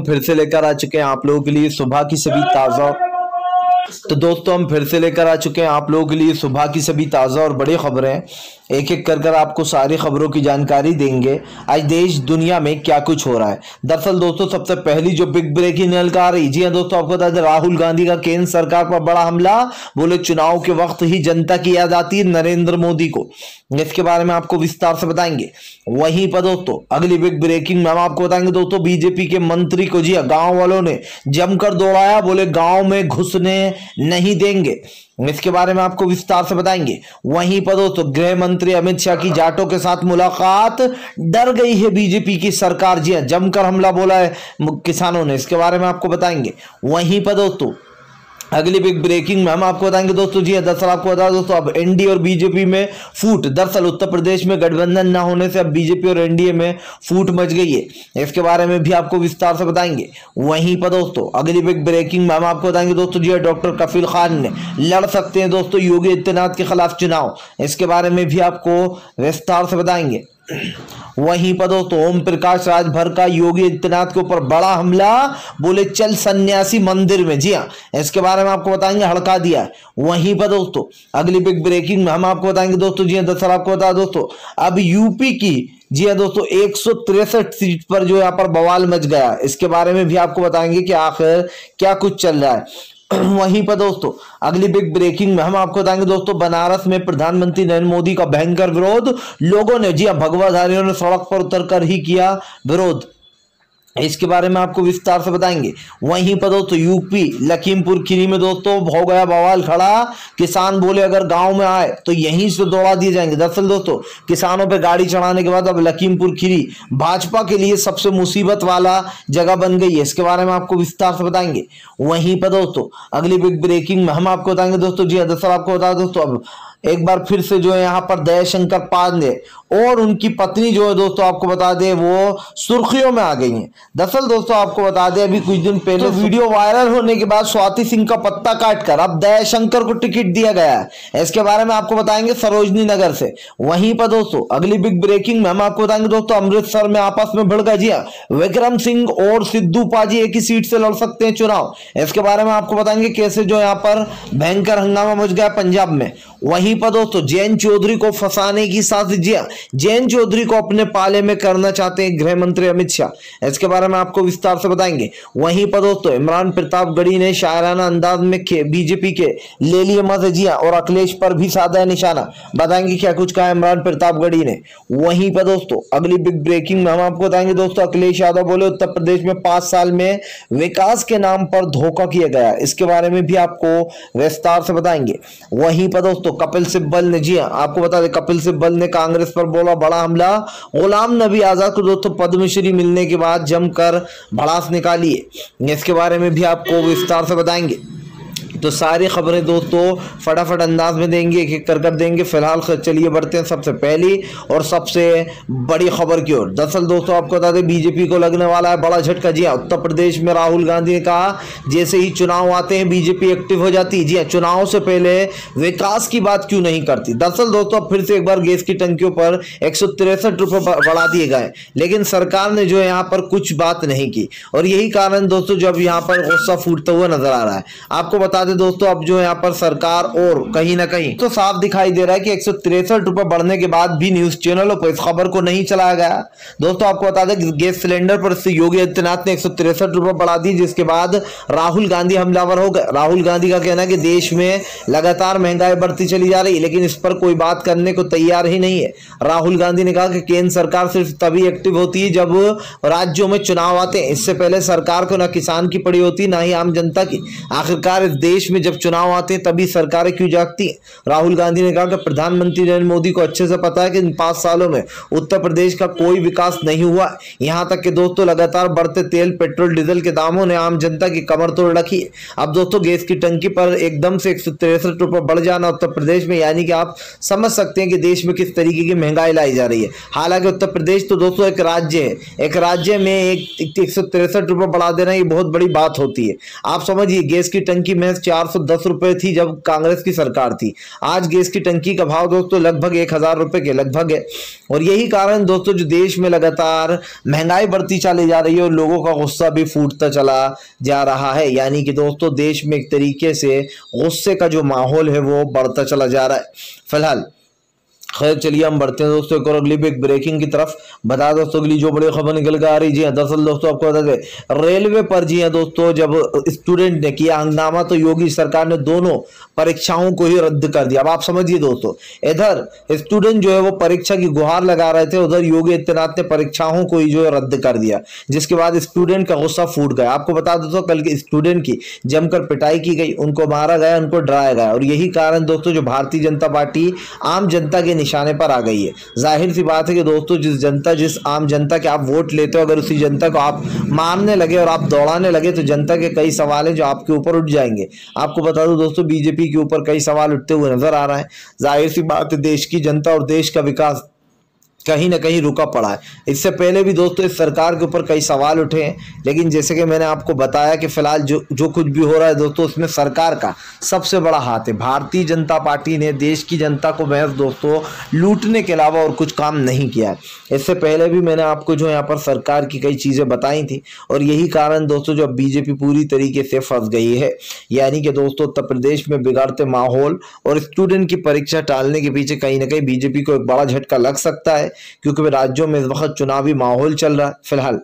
फिर से लेकर आ चुके हैं आप लोगों के लिए सुबह की सभी ताज़ा और बड़ी खबरें एक एक कर आपको सारी खबरों की जानकारी देंगे। आज देश दुनिया में क्या कुछ हो रहा है। दरअसल दोस्तों सबसे पहली जो बिग ब्रेकिंग न्यूज़ आ रही, जी हाँ दोस्तों, आपको बता दें राहुल गांधी का केंद्र सरकार पर बड़ा हमला। बोले चुनाव के वक्त ही जनता की याद आती है नरेंद्र मोदी को। इसके बारे में आपको विस्तार से बताएंगे। वहीं पर दोस्तों अगली बिग ब्रेकिंग में हम आपको बताएंगे दोस्तों, बीजेपी के मंत्री को जी गांव वालों ने जमकर दौड़ाया। बोले गांव में घुसने नहीं देंगे। इसके बारे में आपको विस्तार से बताएंगे। वहीं पर दोस्तों गृह मंत्री अमित शाह की जाटों के साथ मुलाकात, डर गई है बीजेपी की सरकार। जी जमकर हमला बोला है किसानों ने। इसके बारे में आपको बताएंगे। वहीं पर दोस्तों अगली बिग ब्रेकिंग में हम आपको बताएंगे दोस्तों, जी दरअसल आपको बता दोस्तों अब एनडीए और बीजेपी में फूट। दरअसल उत्तर प्रदेश में गठबंधन न होने से अब बीजेपी और एनडीए में फूट मच गई है। इसके बारे में भी आपको विस्तार से बताएंगे। वहीं पर दोस्तों अगली बिग ब्रेकिंग में हम आपको बताएंगे दोस्तों, जी डॉक्टर कफील खान ने लड़ सकते हैं दोस्तों योगी आदित्यनाथ के खिलाफ चुनाव। इसके बारे में भी आपको विस्तार से बताएंगे। वहीं पर दोस्तों ओम प्रकाश राजभर का योगी आदित्यनाथ के ऊपर बड़ा हमला। बोले चल सन्यासी मंदिर में। जी हाँ, इसके बारे में आपको बताएंगे, हड़का दिया है। वहीं पर दोस्तों अगली बिग ब्रेकिंग में हम आपको बताएंगे दोस्तों, जी हाँ दरअसल आपको बता दोस्तों अब यूपी की जी हाँ दोस्तों 163 सीट पर जो यहाँ पर बवाल मच गया। इसके बारे में भी आपको बताएंगे कि आखिर क्या कुछ चल रहा है। वहीं पर दोस्तों अगली बिग ब्रेकिंग में हम आपको बताएंगे दोस्तों, बनारस में प्रधानमंत्री नरेंद्र मोदी का भयंकर विरोध। लोगों ने जी हाँ भगवाधारियों ने सड़क पर उतरकर ही किया विरोध। इसके बारे में आपको विस्तार से बताएंगे। वहीं पर दोस्तों यूपी लखीमपुर खीरी में दोस्तों हो गया बवाल खड़ा। किसान बोले अगर गांव में आए तो यहीं से दौड़ा दिए जाएंगे। दरअसल दोस्तों किसानों पे गाड़ी चढ़ाने के बाद अब लखीमपुर खीरी भाजपा के लिए सबसे मुसीबत वाला जगह बन गई है। इसके बारे में आपको विस्तार से बताएंगे। वहीं पर दोस्तों अगली बिग ब्रेकिंग में हम आपको बताएंगे दोस्तों, जी दरअसल आपको बता दोस्तों अब एक बार फिर से जो है यहाँ पर दयाशंकर पांडे और उनकी पत्नी जो है दोस्तों आपको बता दें वो सुर्खियों में आ गई हैं। दरअसल दोस्तों आपको बता दें अभी कुछ दिन पहले वीडियो वायरल होने के बाद स्वाति सिंह का पत्ता काटकर अब दयाशंकर को टिकट दिया गया है। इसके बारे में आपको बताएंगे सरोजनी नगर से। वहीं पर दोस्तों अगली बिग ब्रेकिंग में हम आपको बताएंगे दोस्तों, अमृतसर में आपस में भिड़ गए। जी हाँ, विक्रम सिंह और सिद्धू पाजी एक ही सीट से लड़ सकते हैं चुनाव। इसके बारे में आपको बताएंगे कैसे जो यहाँ पर भयंकर हंगामा मच गया पंजाब में। वहीं पर दोस्तों जयंत चौधरी को फंसाने की साजिश। जी हाँ, जयंत चौधरी को अपने पाले में करना चाहते हैं गृह मंत्री अमित शाह। इसके बारे में आपको विस्तार से बताएंगे। वहीं पर दोस्तों इमरान प्रतापगढ़ी ने शायराना अंदाज में बीजेपी के ले लिए मजे। जी हाँ, और अखिलेश पर भी साधा है निशाना। बताएंगे क्या कुछ कहा इमरान प्रतापगढ़ी ने। वहीं पर दोस्तों अगली बिग ब्रेकिंग में हम आपको बताएंगे दोस्तों, अखिलेश यादव बोले उत्तर प्रदेश में 5 साल में विकास के नाम पर धोखा किया गया। इसके बारे में भी आपको विस्तार से बताएंगे। वहीं पर दोस्तों कपिल सिब्बल ने, जी हाँ आपको बता दें कपिल सिब्बल ने कांग्रेस पर बोला बड़ा हमला। गुलाम नबी आजाद को दोस्तों पद्मश्री मिलने के बाद जमकर भड़ास निकाली है। इसके बारे में भी आपको विस्तार से बताएंगे। तो सारी खबरें दोस्तों फटाफट अंदाज में देंगे, एक एक कर देंगे। फिलहाल चलिए बढ़ते हैं सबसे पहली और सबसे बड़ी खबर की ओर। दरअसल दोस्तों आपको बता दें बीजेपी को लगने वाला है बड़ा झटका। जी हाँ, उत्तर प्रदेश में राहुल गांधी ने कहा जैसे ही चुनाव आते हैं बीजेपी एक्टिव हो जाती है। जी हाँ, चुनाव से पहले विकास की बात क्यों नहीं करती। दरअसल दोस्तों फिर से एक बार गैस की टंकियों पर 163 रुपये बढ़ा दिए गए, लेकिन सरकार ने जो है यहाँ पर कुछ बात नहीं की। और यही कारण दोस्तों जब यहाँ पर गुस्सा फूटता हुआ नजर आ रहा है। आपको बता दोस्तों अब जो यहाँ पर सरकार और कहीं ना कहीं तो साफ दिखाई दे रहा है कि 163 रुपए बढ़ने के बाद भी न्यूज चैनलों पर इस खबर को नहीं चलाया गया। दोस्तों आपको बता दें गैस सिलेंडर पर योगी आदित्यनाथ ने 163 रुपए बढ़ा दी, जिसके बाद राहुल गांधी हमलावर हो गए। राहुल गांधी का कहना है कि देश में लगातार महंगाई बढ़ती चली जा रही है, लेकिन इस पर कोई बात करने को तैयार ही नहीं है। राहुल गांधी ने कहा कि केंद्र सरकार सिर्फ तभी एक्टिव होती है जब राज्यों में चुनाव आते हैं। इससे पहले सरकार को ना किसान की पड़ी होती ना ही आम जनता की। आखिरकार इस देश में जब चुनाव आते हैं तभी सरकारें क्यों जागती हैं। राहुल गांधी ने कहा कि प्रधानमंत्री नरेंद्र मोदी को अच्छे से पता है कि इन 5 सालों में उत्तर प्रदेश का कोई विकास नहीं हुआ। यहां तक कि दोस्तों लगातार बढ़ते तेल पेट्रोल डीजल के दामों ने आम जनता की कमर तोड़ रखी है। अब दोस्तों गैस की टंकी पर एकदम से 163 रुपये बढ़ जाना उत्तर प्रदेश में, यानी कि आप समझ सकते हैं कि देश में किस तरीके की महंगाई लाई जा रही है। हालांकि उत्तर प्रदेश तो दोस्तों एक राज्य है, एक राज्य में 163 रुपये बढ़ा देना ये बहुत बड़ी बात होती है। आप समझिए गैस की टंकी में 410 रुपए थी जब कांग्रेस की सरकार थी। आज गैस की टंकी का भाव दोस्तों लगभग 1000 रुपए के लगभग है। और यही कारण दोस्तों जो देश में लगातार महंगाई बढ़ती चली जा रही है और लोगों का गुस्सा भी फूटता चला जा रहा है। यानी कि दोस्तों देश में एक तरीके से गुस्से का जो माहौल है वो बढ़ता चला जा रहा है फिलहाल। खैर चलिए हम बढ़ते हैं दोस्तों एक और अगली बिग ब्रेकिंग की तरफ। बता दोस्तों अगली जो बड़ी खबर निकल कर आ रही जी हाँ, दरअसल दोस्तों आपको बता दें रेलवे पर जी हाँ दोस्तों जब स्टूडेंट ने किया हंगामा तो योगी सरकार ने दोनों परीक्षाओं को ही रद्द कर दिया। अब आप समझिए दोस्तों, इधर स्टूडेंट जो है वो परीक्षा की गुहार लगा रहे थे, उधर योगी आदित्यनाथ ने परीक्षाओं को ही जो है रद्द कर दिया, जिसके बाद स्टूडेंट का गुस्सा फूट गया। आपको बता दोस्तों कल के स्टूडेंट की जमकर पिटाई की गई, उनको मारा गया, उनको डराया गया। और यही कारण दोस्तों जो भारतीय जनता पार्टी आम जनता के निशाने पर आ गई है। जाहिर सी बात है कि दोस्तों जिस आम जनता के आप वोट लेते हो, अगर उसी जनता को आप मारने लगे और आप दौड़ाने लगे तो जनता के कई सवाल हैं जो आपके ऊपर उठ जाएंगे। आपको बता दूं दोस्तों बीजेपी के ऊपर कई सवाल उठते हुए नजर आ रहा है। जाहिर सी बात है देश की जनता और देश का विकास कहीं ना कहीं रुका पड़ा है। इससे पहले भी दोस्तों इस सरकार के ऊपर कई सवाल उठे हैं, लेकिन जैसे कि मैंने आपको बताया कि फिलहाल जो कुछ भी हो रहा है दोस्तों उसमें सरकार का सबसे बड़ा हाथ है। भारतीय जनता पार्टी ने देश की जनता को महज दोस्तों लूटने के अलावा और कुछ काम नहीं किया है। इससे पहले भी मैंने आपको जो यहाँ पर सरकार की कई चीज़ें बताई थी और यही कारण दोस्तों जो बीजेपी पूरी तरीके से फंस गई है। यानी कि दोस्तों उत्तर प्रदेश में बिगड़ते माहौल और स्टूडेंट की परीक्षा टालने के पीछे कहीं ना कहीं बीजेपी को एक बड़ा झटका लग सकता है, क्योंकि राज्यों में इस वक्त चुनावी माहौल चल रहा है फिलहाल।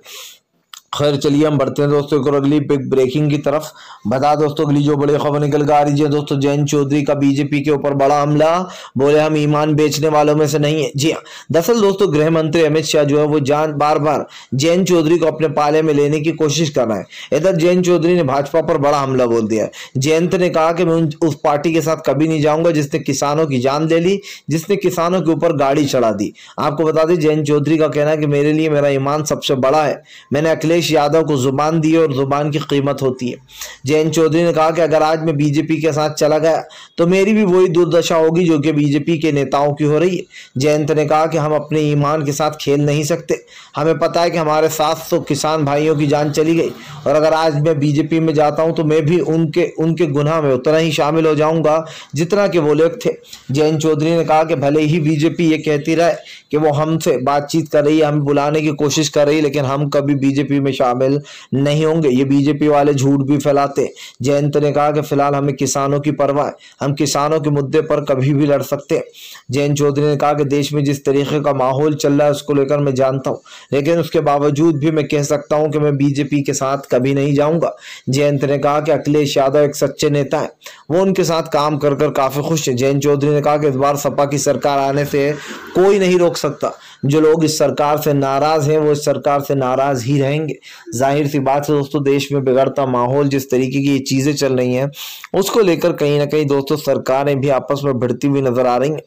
खैर चलिए हम बढ़ते हैं दोस्तों एक और अगली बिग ब्रेकिंग की तरफ। बता दोस्तों अगली जो बड़ी खबर निकल कर आ रही है दोस्तों जयंत चौधरी का बीजेपी के ऊपर बड़ा हमला, बोले हम ईमान बेचने वालों में से नहीं है। जी हाँ, दरअसल दोस्तों गृह मंत्री अमित शाह जो है वो बार बार जयंत चौधरी को अपने पाले में लेने की कोशिश कर रहे हैं। इधर जयंत चौधरी ने भाजपा पर बड़ा हमला बोल दिया। जयंत ने कहा कि मैं उस पार्टी के साथ कभी नहीं जाऊंगा जिसने किसानों की जान ले ली, जिसने किसानों के ऊपर गाड़ी चढ़ा दी। आपको बता दें जयंत चौधरी का कहना है कि मेरे लिए मेरा ईमान सबसे बड़ा है, मैंने अखिलेश यादव को जुबान दी और जुबान की कीमत होती है। जयंत चौधरी ने कहा कि अगर आज मैं बीजेपी के साथ चला गया तो मेरी भी वही दुर्दशा होगी जो कि बीजेपी के नेताओं की हो रही है। जयंत ने कहा कि हम अपने ईमान के साथ खेल नहीं सकते, हमें पता है कि हमारे 700 किसान भाइयों की जान चली गई और अगर आज मैं बीजेपी में जाता हूं तो मैं भी उनके गुनाह में उतना ही शामिल हो जाऊंगा जितना कि वो लोग थे। जयंत चौधरी ने कहा कि भले ही बीजेपी ये कहती रहे कि वो हमसे बातचीत कर रही है, हमें बुलाने की कोशिश कर रही है, लेकिन हम कभी बीजेपी में शामिल नहीं होंगे। ये बीजेपी वाले झूठ भी फैलाते। जयंत ने कहा कि फिलहाल हमें किसानों की परवाह है, हम किसानों के मुद्दे पर कभी भी लड़ सकते हैं। जयंत चौधरी ने कहा कि देश में जिस तरीके का माहौल चल रहा है उसको लेकर मैं जानता हूं, लेकिन उसके बावजूद भी मैं कह सकता हूं कि मैं बीजेपी के साथ कभी नहीं जाऊंगा। जयंत ने कहा कि अखिलेश यादव एक सच्चे नेता है, वो उनके साथ काम कर काफी खुश है। जयंत चौधरी ने कहा कि इस बार सपा की सरकार आने से कोई नहीं रोक सकता, जो लोग इस सरकार से नाराज हैं वो इस सरकार से नाराज ही रहेंगे। जाहिर सी बात है दोस्तों देश में बिगड़ता माहौल, जिस तरीके की ये चीजें चल रही हैं उसको लेकर कहीं ना कहीं दोस्तों सरकारें भी आपस में भिड़ती हुई नजर आ रही हैं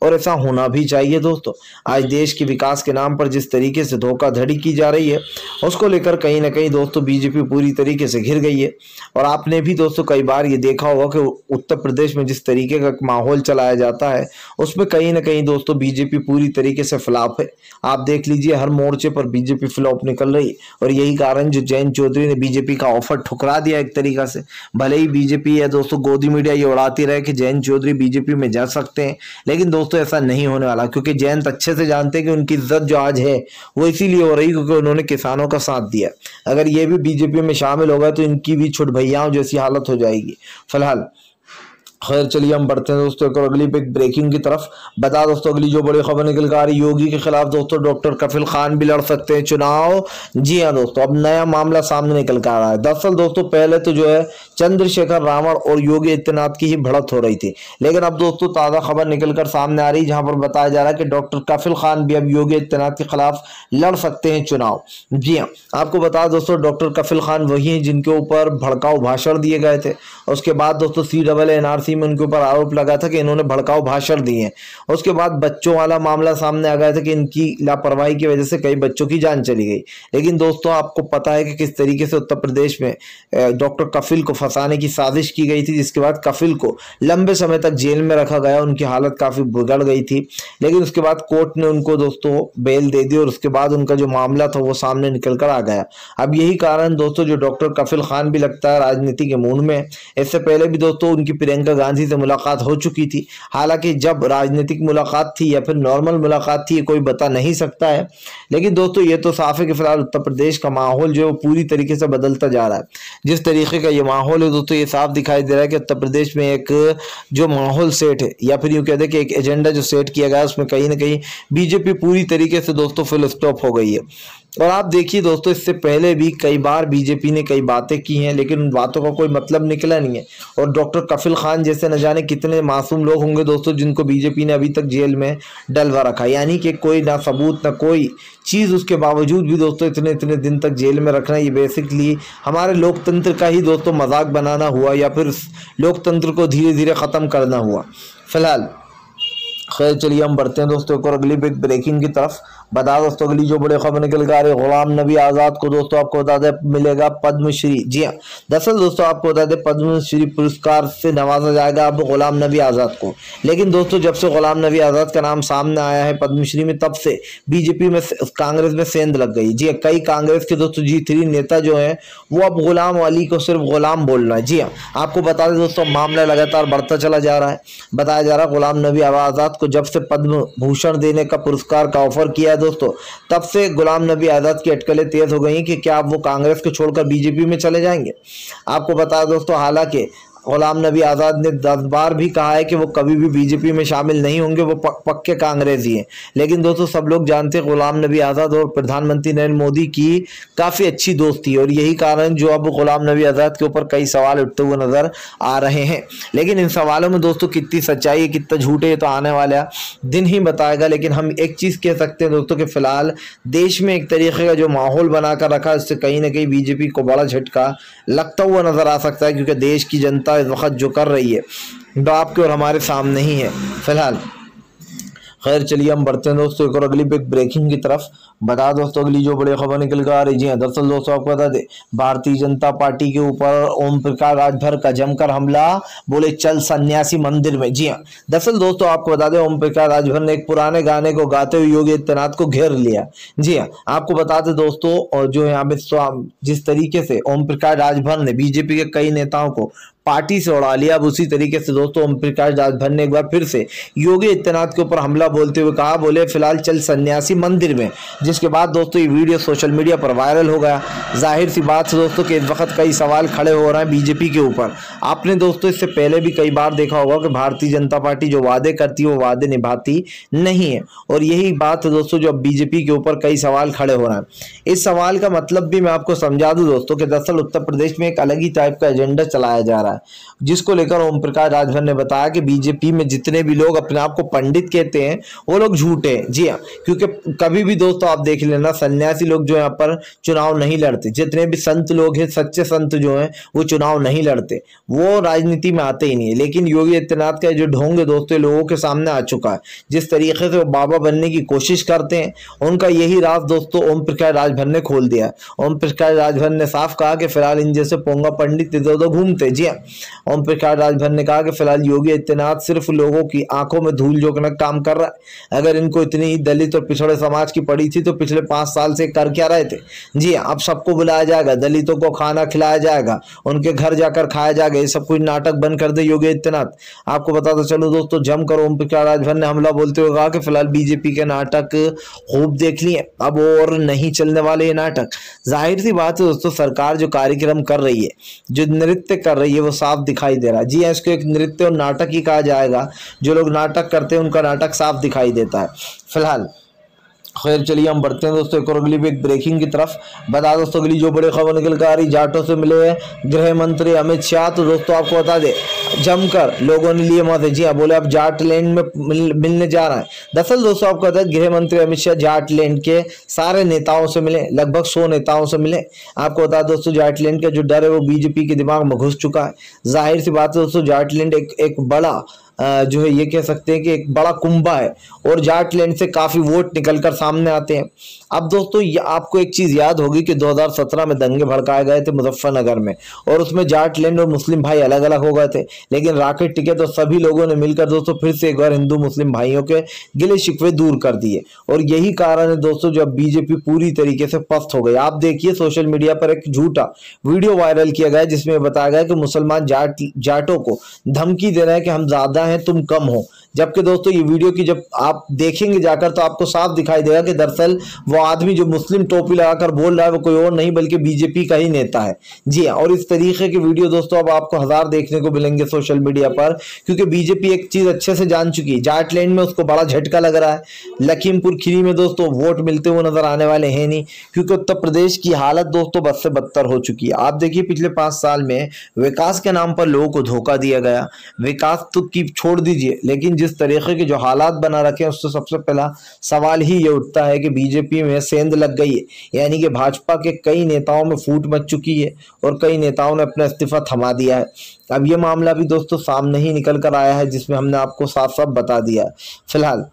और ऐसा होना भी चाहिए दोस्तों। आज देश के विकास के नाम पर जिस तरीके से धोखाधड़ी की जा रही है उसको लेकर कहीं ना कहीं दोस्तों बीजेपी पूरी तरीके से घिर गई है। और आपने भी दोस्तों कई बार ये देखा होगा कि उत्तर प्रदेश में जिस तरीके का माहौल चलाया जाता है उसमें कहीं ना कहीं दोस्तों बीजेपी पूरी तरीके से फ्लॉप है। आप देख लीजिए हर मोर्चे पर बीजेपी फ्लॉप निकल रही है और यही कारण जो जयंत चौधरी ने बीजेपी का ऑफर ठुकरा दिया एक तरीका से। भले ही बीजेपी है दोस्तों गोदी मीडिया ये उड़ाती रहे कि जयंत चौधरी बीजेपी में जा सकते हैं, लेकिन दोस्तों ऐसा नहीं होने वाला, क्योंकि जयंत अच्छे से जानते हैं कि उनकी इज्जत जो आज है वो इसीलिए हो रही क्योंकि उन्होंने किसानों का साथ दिया। अगर ये भी बीजेपी में शामिल हो गए तो इनकी भी छुट भैयाओं जैसी हालत हो जाएगी फिलहाल। खैर चलिए हम बढ़ते हैं दोस्तों एक और अगली बिग ब्रेकिंग की तरफ। बता दोस्तों अगली जो बड़ी खबर निकल कर आ रही, योगी के खिलाफ दोस्तों डॉक्टर कफिल खान भी लड़ सकते हैं चुनाव। जी हाँ दोस्तों, अब नया मामला सामने निकल कर आ रहा है। दरअसल दोस्तों पहले तो जो है चंद्रशेखर रावण और योगी आदित्यनाथ की ही बढ़त हो रही थी, लेकिन अब दोस्तों ताज़ा खबर निकल कर सामने आ रही जहां पर बताया जा रहा है कि डॉक्टर कफिल खान भी अब योगी आदित्यनाथ के खिलाफ लड़ सकते हैं चुनाव। जी हाँ, आपको बता दोस्तों डॉक्टर कफिल खान वही हैं जिनके ऊपर भड़काऊ भाषण दिए गए थे। उसके बाद दोस्तों CAA NRC में उनके ऊपर आरोप लगा था कि इन्होंने भड़काऊ भाषण दिए। उसके बाद बच्चों वाला मामला सामने आ गया था कि इनकी लापरवाही की वजह से कई बच्चों की जान चली गई। लेकिन दोस्तों आपको पता है कि किस तरीके से उत्तर प्रदेश में डॉक्टर कफिल को फंसाने की साजिश की गई थी, जिसके बाद कफिल को लंबे समय तक जेल में रखा गया। उनकी हालत काफी बिगड़ गई थी, लेकिन उसके बाद कोर्ट ने उनको दोस्तों बेल दे दी और उसके बाद उनका जो मामला था वो सामने निकल कर आ गया। अब यही कारण दोस्तों जो डॉक्टर कफिल खान भी लगता है राजनीति के मूड में। इससे पहले भी दोस्तों उनकी प्रियंका गांधी से मुलाकात हो चुकी थी। हालांकि जब राजनीतिक मुलाकात थी या फिर नॉर्मल मुलाकात थी ये कोई बता नहीं सकता है, लेकिन दोस्तों ये तो साफ है कि फिलहाल उत्तर प्रदेश का माहौल जो है वो पूरी तरीके से बदलता जा रहा है। जिस तरीके का ये माहौल है दोस्तों ये साफ दिखाई दे रहा है कि उत्तर प्रदेश में एक जो माहौल सेट है या फिर यूं कहते हैं कि एक एजेंडा जो सेट किया गया है उसमें कहीं ना कहीं बीजेपी पूरी तरीके से दोस्तों फुल स्टॉप हो गई है। और आप देखिए दोस्तों इससे पहले भी कई बार बीजेपी ने कई बातें की हैं, लेकिन उन बातों का कोई मतलब निकला नहीं है। और डॉक्टर कफिल खान जैसे न जाने कितने मासूम लोग होंगे दोस्तों जिनको बीजेपी ने अभी तक जेल में डलवा रखा, यानी कि कोई ना सबूत ना कोई चीज़, उसके बावजूद भी दोस्तों इतने इतने दिन तक जेल में रखना, ये बेसिकली हमारे लोकतंत्र का ही दोस्तों मजाक बनाना हुआ या फिर लोकतंत्र को धीरे धीरे ख़त्म करना हुआ। फिलहाल खैर चलिए हम बढ़ते हैं दोस्तों एक और अगली बिग ब्रेकिंग की तरफ। बता दोस्तों अगली जो बड़ी खबर निकल कर आ रही है, गुलाम नबी आज़ाद को दोस्तों आपको बता दें मिलेगा पद्मश्री। जी हाँ, दरअसल दोस्तों आपको बता दें पद्मश्री पुरस्कार से नवाजा जाएगा अब गुलाम नबी आज़ाद को। लेकिन दोस्तों जब से गुलाम नबी आज़ाद का नाम सामने आया है पद्मश्री में, तब से बीजेपी में कांग्रेस में सेंध लग गई। जी हाँ, कई कांग्रेस के दोस्तों G3 नेता जो है वो अब गुलाम अली को सिर्फ गुलाम बोल रहा है। जी हाँ, आपको बता दें दोस्तों मामला लगातार बढ़ता चला जा रहा है। बताया जा रहा है गुलाम नबी आज़ाद को जब से पद्म भूषण देने का पुरस्कार का ऑफर किया है दोस्तों, तब से गुलाम नबी आज़ाद की अटकलें तेज हो गई कि क्या वो कांग्रेस को छोड़कर बीजेपी में चले जाएंगे। आपको बता दोस्तों हालांकि गुलाम नबी आज़ाद ने 10 बार भी कहा है कि वो कभी भी बीजेपी में शामिल नहीं होंगे, वो पक्के कांग्रेसी हैं। लेकिन दोस्तों सब लोग जानते हैं गुलाम नबी आज़ाद और प्रधानमंत्री नरेंद्र मोदी की काफ़ी अच्छी दोस्ती है और यही कारण जो अब गुलाम नबी आज़ाद के ऊपर कई सवाल उठते हुए नज़र आ रहे हैं। लेकिन इन सवालों में दोस्तों कितनी सच्चाई है कितना झूठ है ये तो आने वाला दिन ही बताएगा। लेकिन हम एक चीज़ कह सकते हैं दोस्तों कि फिलहाल देश में एक तरीके का जो माहौल बनाकर रखा है उससे कहीं ना कहीं बीजेपी को बड़ा झटका लगता हुआ नज़र आ सकता है, क्योंकि देश की जनता इस वक्त जो कर रही है वो आपके और हमारे सामने ही है। फिलहाल खैर चलिए हम बढ़ते हैं दोस्तों एक और अगली बिग ब्रेकिंग की तरफ। बता दोस्तों अगली जो बड़ी खबर निकल कर आ रही है, दरअसल दोस्तों आपको बता दें भारतीय जनता पार्टी के ऊपर ओम प्रकाश राजभर का जमकर हमला, बोले चल सन्यासी मंदिर में। जी हाँ, दरअसल दोस्तों आपको बता दें ओम प्रकाश राजभर ने एक पुराने गाने को गाते हुए योगी आदित्यनाथ को घेर लिया। जी हाँ, आपको बता दें दोस्तों और जो यहाँ पे जिस तरीके से ओम प्रकाश राजभर ने बीजेपी के कई नेताओं को पार्टी से उड़ा लिया, अब उसी तरीके से दोस्तों ओम प्रकाश राजभर ने एक बार फिर से योगी आदित्यनाथ के ऊपर हमला बोलते हुए कहा, बोले फिलहाल चल सन्यासी मंदिर में। जिसके बाद दोस्तों ये वीडियो सोशल मीडिया पर वायरल हो गया। जाहिर सी बात है दोस्तों कि इस वक्त कई सवाल खड़े हो रहे हैं बीजेपी के ऊपर। आपने दोस्तों इससे पहले भी कई बार देखा होगा कि भारतीय जनता पार्टी जो वादे करती है वो वादे निभाती नहीं है, और यही बात है दोस्तों जो अब बीजेपी के ऊपर कई सवाल खड़े हो रहे हैं। इस सवाल का मतलब भी मैं आपको समझा दूं दोस्तों कि दरअसल उत्तर प्रदेश में एक अलग ही टाइप का एजेंडा चलाया जा रहा है, जिसको लेकर ओम प्रकाश राजभर ने बताया कि बीजेपी में जितने भी लोग अपने आप को पंडित कहते हैं वो लोग झूठे हैं। जी हाँ, क्योंकि कभी भी दोस्तों आप देख लेना सन्यासी लोग जो यहाँ पर चुनाव नहीं लड़ते, जितने भी संत लोग हैं सच्चे संत जो हैं वो चुनाव नहीं लड़ते, वो राजनीति में आते ही नहीं है। लेकिन योगी आदित्यनाथ का जो ढोंग है दोस्तों लोगों के सामने आ चुका है। जिस तरीके से वो बाबा बनने की कोशिश करते हैं उनका यही राज दोस्तों ओम प्रकाश राजभर ने खोल दिया। ओम प्रकाश राजभर ने साफ कहा कि फिलहाल इन जैसे पोंगा पंडित इधर उधर घूमते। जी हाँ, ओम प्रकाश राजभर ने कहा कि फिलहाल योगी आदित्यनाथ सिर्फ लोगों की आंखों में धूल झोंकने का काम कर रहा है। अगर इनको इतनी दलित और पिछड़े समाज की पड़ी थी तो पिछले 5 साल से कर क्या रहे थे। जी हाँ, अब सबको बुलाया जाएगा, दलितों को खाना खिलाया जाएगा, उनके घर जाकर खाया जाएगा, ये सब कुछ नाटक बंद कर दे योगी आदित्यनाथ। आपको बताता चलो दोस्तों जमकर ओम प्रकाश राजभर ने हमला बोलते हुए कहा कि फिलहाल बीजेपी के नाटक खूब देख लिए, अब और नहीं चलने वाले ये नाटक। जाहिर सी बात है दोस्तों सरकार जो कार्यक्रम कर रही है, जो नृत्य कर रही है वो साफ दिखाई दे रहा है। जी हाँ, इसको एक नृत्य और नाटक ही कहा जाएगा। जो लोग नाटक करते हैं उनका नाटक साफ दिखाई देता है। फिलहाल खैर चलिए हम बढ़ते हैं दोस्तों एक और अगली बिग ब्रेकिंग की तरफ। बता दोस्तों अगली जो बड़ी खबर निकल कर आ रही, जाटों से मिले गृह मंत्री अमित शाह। तो दोस्तों आपको बता दें जमकर लोगों ने लिए मौत। जी हाँ, बोले अब जाटलैंड में मिलने जा रहा है। दरअसल दोस्तों आपको बता दें, गृह मंत्री अमित शाह जाटलैंड के सारे नेताओं से मिले, लगभग 100 नेताओं से मिले। आपको बता दोस्तों, जाटलैंड का जो डर है वो बीजेपी के दिमाग में घुस चुका है। जाहिर सी बात है दोस्तों, जाटलैंड एक बड़ा जो है ये कह सकते हैं कि एक बड़ा कुंभा है और जाटलैंड से काफी वोट निकलकर सामने आते हैं। अब दोस्तों ये आपको एक चीज याद होगी कि 2017 में दंगे भड़काए गए थे मुजफ्फरनगर में, और उसमें जाटलैंड और मुस्लिम भाई अलग अलग हो गए थे, लेकिन राकेट टिके तो सभी लोगों ने मिलकर दोस्तों फिर से एक बार हिंदू मुस्लिम भाइयों के गिले शिकवे दूर कर दिए। और यही कारण है दोस्तों जब बीजेपी पूरी तरीके से पस्त हो गई। आप देखिए सोशल मीडिया पर एक झूठा वीडियो वायरल किया गया जिसमें बताया गया कि मुसलमान जाटों को धमकी दे रहे हैं कि हम ज्यादा हैं तुम कम हो, जबकि दोस्तों ये वीडियो की जब आप देखेंगे जाकर तो आपको साफ दिखाई देगा कि दरअसल वो आदमी जो मुस्लिम टोपी लगाकर बोल रहा है वो कोई और नहीं बल्कि बीजेपी का ही नेता है। जी हाँ, और इस तरीके की वीडियो दोस्तों अब आपको 1000 देखने को मिलेंगे सोशल मीडिया पर, क्योंकि बीजेपी एक चीज अच्छे से जान चुकी है, जाटलैंड में उसको बड़ा झटका लग रहा है। लखीमपुर खीरी में दोस्तों वोट मिलते हुए नजर आने वाले हैं नहीं, क्योंकि उत्तर प्रदेश की हालत दोस्तों बद से बदतर हो चुकी है। आप देखिए पिछले 5 साल में विकास के नाम पर लोगों को धोखा दिया गया। विकास तो की छोड़ दीजिए, लेकिन जिस तरीके के जो हालात बना रखे हैं उससे सबसे पहला सवाल ही ये उठता है कि बीजेपी में सेंध लग गई है, यानी कि भाजपा के कई नेताओं में फूट मच चुकी है और कई नेताओं ने अपना इस्तीफा थमा दिया है। अब ये मामला भी दोस्तों सामने ही निकल कर आया है, जिसमें हमने आपको साफ साफ बता दिया है। फिलहाल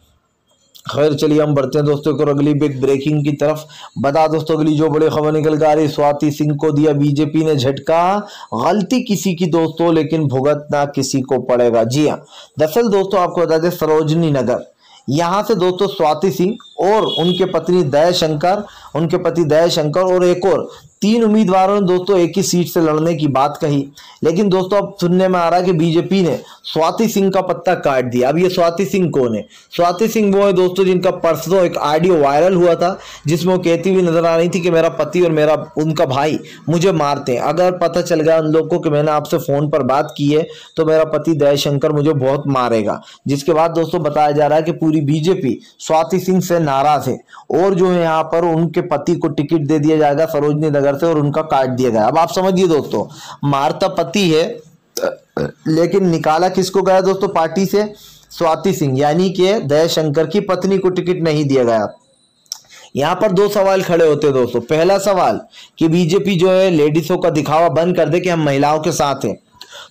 खैर चलिए हम बढ़ते हैं दोस्तों को अगली बिग ब्रेकिंग की तरफ। बता दोस्तों अगली जो बड़ी खबर निकल कर आ रही, स्वाति सिंह को दिया बीजेपी ने झटका, गलती किसी की दोस्तों लेकिन भुगतना किसी को पड़ेगा। जी हाँ, दरअसल दोस्तों आपको बता दें सरोजनी नगर यहाँ से दोस्तों स्वाति सिंह और उनके पति दया शंकर और एक और 3 उम्मीदवारों ने दोस्तों एक ही सीट से लड़ने की बात कही, लेकिन दोस्तों अब सुनने में आ रहा है कि बीजेपी ने स्वाति सिंह का पत्ता काट दिया। अब ये स्वाति सिंह कौन है? स्वाति सिंह वो है दोस्तों जिनका परसों एक ऑडियो वायरल हुआ था जिसमें वो कहती हुई नजर आ रही थी कि मेरा पति और उनका भाई मुझे मारते हैं, अगर पता चल गया उन लोगों को कि मैंने आपसे फोन पर बात की है तो मेरा पति दयाशंकर मुझे बहुत मारेगा। जिसके बाद दोस्तों बताया जा रहा है कि पूरी बीजेपी स्वाति सिंह से नाराज है और जो है यहाँ पर उनके पति को टिकट दे दिया जाएगा सरोजनी नगर से और उनका काट दिया गया। अब आप समझिए दोस्तों, मारता पति है लेकिन निकाला किसको गया दोस्तों पार्टी से? स्वाति सिंह, यानी कि दयाशंकर की पत्नी को टिकट नहीं दिया गया। यहां पर 2 सवाल खड़े होते हैं दोस्तों। पहला सवाल कि बीजेपी जो है लेडीजों का दिखावा बंद कर दे कि हम महिलाओं के साथ हैं।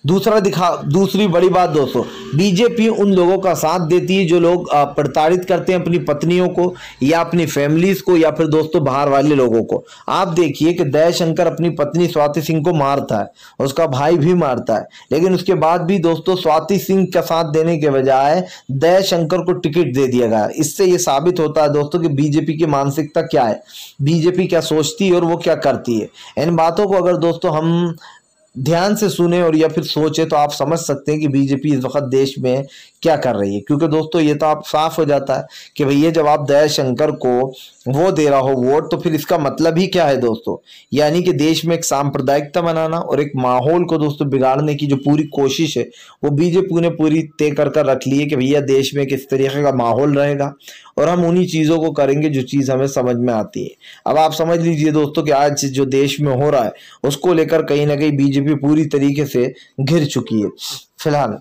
दूसरी बड़ी बात दोस्तों, बीजेपी उन लोगों का साथ देती है जो लोग प्रताड़ित करते हैं अपनी पत्नियों को या अपनी फैमिलीज को या फिर दोस्तों बाहर वाले लोगों को। आप देखिए कि दयाशंकर अपनी पत्नी स्वाति सिंह को मारता है, उसका भाई भी मारता है, लेकिन उसके बाद भी दोस्तों स्वाति सिंह का साथ देने के बजाय दयाशंकर को टिकट दे दिया गया। इससे ये साबित होता है दोस्तों कि बीजेपी की मानसिकता क्या है, बीजेपी क्या सोचती है और वो क्या करती है। इन बातों को अगर दोस्तों हम ध्यान से सुने और या फिर सोचे तो आप समझ सकते हैं कि बीजेपी इस वक्त देश में क्या कर रही है। क्योंकि दोस्तों ये तो आप साफ हो जाता है कि भैया जब आप दयाशंकर को वो दे रहा हो वोट तो फिर इसका मतलब ही क्या है दोस्तों, यानी कि देश में एक सांप्रदायिकता बनाना और एक माहौल को दोस्तों बिगाड़ने की जो पूरी कोशिश है वो बीजेपी ने पूरी तय कर रख ली है कि भैया देश में किस तरीके का माहौल रहेगा और हम उन्हीं चीजों को करेंगे जो चीज हमें समझ में आती है। अब आप समझ लीजिए दोस्तों कि आज जो देश में हो रहा है उसको लेकर कहीं ना कहीं बीजेपी पूरी तरीके से घिर चुकी है। फिलहाल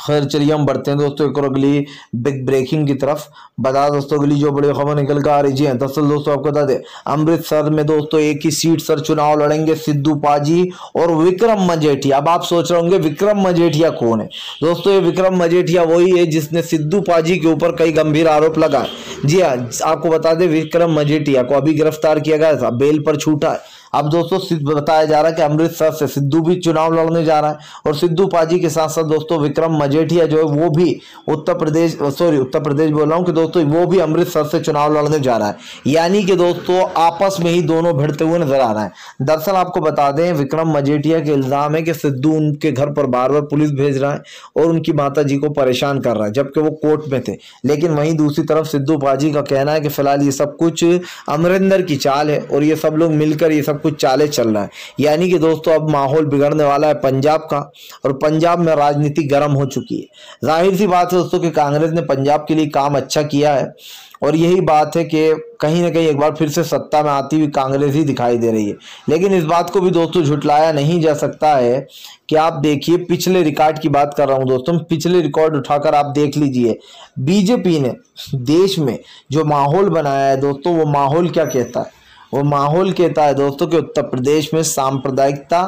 खैर चलिए हम बढ़ते हैं दोस्तों एक और अगली बिग ब्रेकिंग की तरफ। बता दोस्तों अगली जो बड़ी खबर निकल कर आ रही है, दरअसल दोस्तों आपको बता दें अमृतसर में दोस्तों एक ही सीट पर चुनाव लड़ेंगे सिद्धू पाजी और विक्रम मजेठिया। अब आप सोच रहे होंगे विक्रम मजेठिया कौन है? दोस्तों ये विक्रम मजेठिया वही है जिसने सिद्धू पाजी के ऊपर कई गंभीर आरोप लगाए। जी हाँ, आपको बता दें विक्रम मजेठिया को अभी गिरफ्तार किया गया था, बेल पर छूटा है। अब दोस्तों बताया जा रहा है कि अमृतसर से सिद्धू भी चुनाव लड़ने जा रहा है और सिद्धू पाजी के साथ साथ दोस्तों विक्रम मजेठिया जो है वो भी उत्तर प्रदेश बोल रहा हूं कि दोस्तों वो भी अमृतसर से चुनाव लड़ने जा रहा है, यानी कि दोस्तों आपस में ही दोनों भिड़ते हुए नजर आ रहे हैं। दरअसल आपको बता दें विक्रम मजेठिया के इल्जाम है कि सिद्धू उनके घर पर बार बार पुलिस भेज रहा है और उनकी माता जी को परेशान कर रहा है जबकि वो कोर्ट में थे। लेकिन वहीं दूसरी तरफ सिद्धू पाजी का कहना है कि फिलहाल ये सब कुछ अमरिंदर की चाल है और ये सब लोग मिलकर ये सब कुछ चाले चल रहा है, यानी कि दोस्तों अब माहौल बिगड़ने वाला है पंजाब का और पंजाब में राजनीति गर्म हो चुकी है। जाहिर सी बात है दोस्तों कि कांग्रेस ने पंजाब के लिए काम अच्छा किया है और यही बात है कि कहीं ना कहीं एक बार फिर से सत्ता में आती हुई कांग्रेस ही दिखाई दे रही है। लेकिन इस बात को भी दोस्तों झुटलाया नहीं जा सकता है कि आप देखिए, पिछले रिकॉर्ड की बात कर रहा हूं दोस्तों, पिछले रिकॉर्ड उठाकर आप देख लीजिए, बीजेपी ने देश में जो माहौल बनाया है दोस्तों, वो माहौल क्या कहता है? वो माहौल कहता है दोस्तों कि उत्तर प्रदेश में सांप्रदायिकता,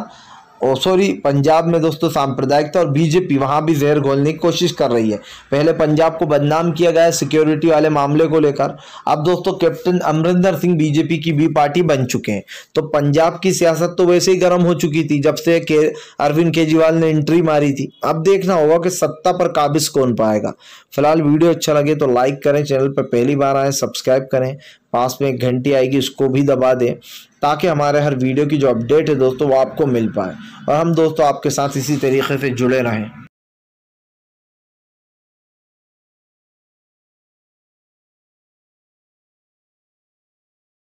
पंजाब में दोस्तों सांप्रदायिकता, और बीजेपी वहां भी जहर घोलने की कोशिश कर रही है। पहले पंजाब को बदनाम किया गया सिक्योरिटी वाले मामले को लेकर, अब दोस्तों कैप्टन अमरिंदर सिंह बीजेपी की बी पार्टी बन चुके हैं। तो पंजाब की सियासत तो वैसे ही गर्म हो चुकी थी जब से अरविंद केजरीवाल ने एंट्री मारी थी। अब देखना होगा कि सत्ता पर काबिज कौन पाएगा। फिलहाल वीडियो अच्छा लगे तो लाइक करें, चैनल पर पहली बार आए सब्सक्राइब करें, पास में एक घंटी आएगी उसको भी दबा दें, ताकि हमारे हर वीडियो की जो अपडेट है दोस्तों वो आपको मिल पाए और हम दोस्तों आपके साथ इसी तरीके से जुड़े रहें।